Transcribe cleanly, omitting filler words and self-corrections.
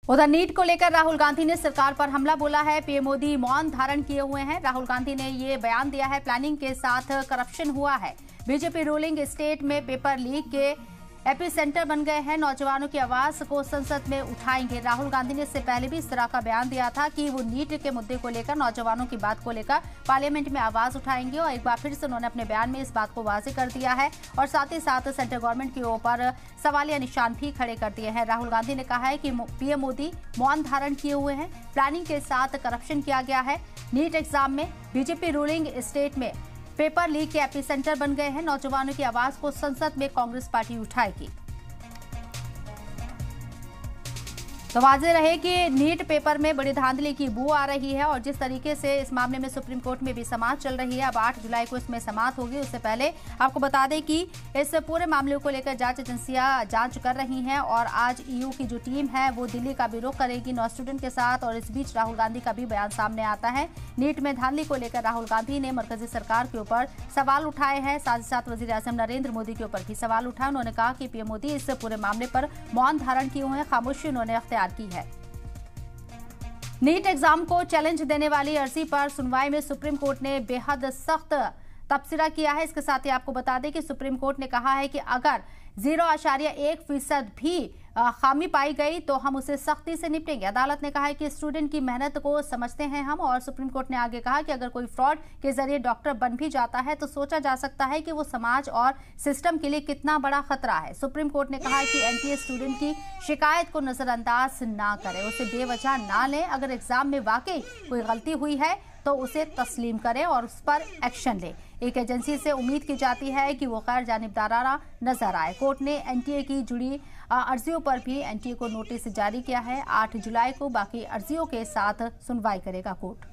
उधर नीट को लेकर राहुल गांधी ने सरकार पर हमला बोला है। पीएम मोदी मौन धारण किए हुए हैं। राहुल गांधी ने ये बयान दिया है, प्लानिंग के साथ करप्शन हुआ है। बीजेपी रूलिंग स्टेट में पेपर लीक के एपिसेंटर बन गए हैं। नौजवानों की आवाज को संसद में उठाएंगे। राहुल गांधी ने इससे पहले भी इस तरह का बयान दिया था कि वो नीट के मुद्दे को लेकर, नौजवानों की बात को लेकर पार्लियामेंट में आवाज उठाएंगे। और एक बार फिर से उन्होंने अपने बयान में इस बात को वाजे कर दिया है और साथ ही साथ सेंट्रल गवर्नमेंट के ऊपर सवालिया निशान भी खड़े कर दिए हैं। राहुल गांधी ने कहा है कि पीएम मोदी मौन धारण किए हुए हैं, प्लानिंग के साथ करप्शन किया गया है। नीट एग्जाम में बीजेपी रूलिंग स्टेट में पेपर लीक के एपिसेंटर बन गए हैं। नौजवानों की आवाज को संसद में कांग्रेस पार्टी उठाएगी। तो वाज़ेह रहे कि नीट पेपर में बड़ी धांधली की बू आ रही है और जिस तरीके से इस मामले में सुप्रीम कोर्ट में भी समाअत चल रही है। अब 8 जुलाई को इसमें समाअत होगी। उससे पहले आपको बता दें कि इस पूरे मामले को लेकर जांच एजेंसियां जांच कर रही हैं और आज ईयू की जो टीम है वो दिल्ली का भी रुख करेगी 9 स्टूडेंट के साथ। और इस बीच राहुल गांधी का भी बयान सामने आता है। नीट में धांधली को लेकर राहुल गांधी ने मरकजी सरकार के ऊपर सवाल उठाए हैं। साथ ही साथ वजीर आजम नरेंद्र मोदी के ऊपर भी सवाल उठाए। उन्होंने कहा कि पीएम मोदी इस पूरे मामले पर मौन धारण किए हुए हैं, खामोशी उन्होंने अख्तियार की है। नीट एग्जाम को चैलेंज देने वाली अर्जी पर सुनवाई में सुप्रीम कोर्ट ने बेहद सख्त तबसरा किया है। इसके साथ ही आपको बता दें कि सुप्रीम कोर्ट ने कहा है कि अगर 0.1% भी खामी पाई गई तो हम उसे सख्ती से निपटेंगे। अदालत ने कहा है कि स्टूडेंट की मेहनत को समझते हैं हम। और सुप्रीम कोर्ट ने आगे कहा कि अगर कोई फ्रॉड के जरिए डॉक्टर बन भी जाता है तो सोचा जा सकता है कि वो समाज और सिस्टम के लिए कितना बड़ा खतरा है। सुप्रीम कोर्ट ने कहा है कि एनटीए स्टूडेंट की शिकायत को नजरअंदाज ना करें, उसे बेवजह ना लें। अगर एग्जाम में वाकई कोई गलती हुई है तो उसे तस्लीम करें और उस पर एक्शन लें। एक एजेंसी से उम्मीद की जाती है कि वो गैर जानिबदाराना नजर आए। कोर्ट ने एनटीए की जुड़ी अर्जियों पर भी एनटीए को नोटिस जारी किया है। 8 जुलाई को बाकी अर्जियों के साथ सुनवाई करेगा कोर्ट।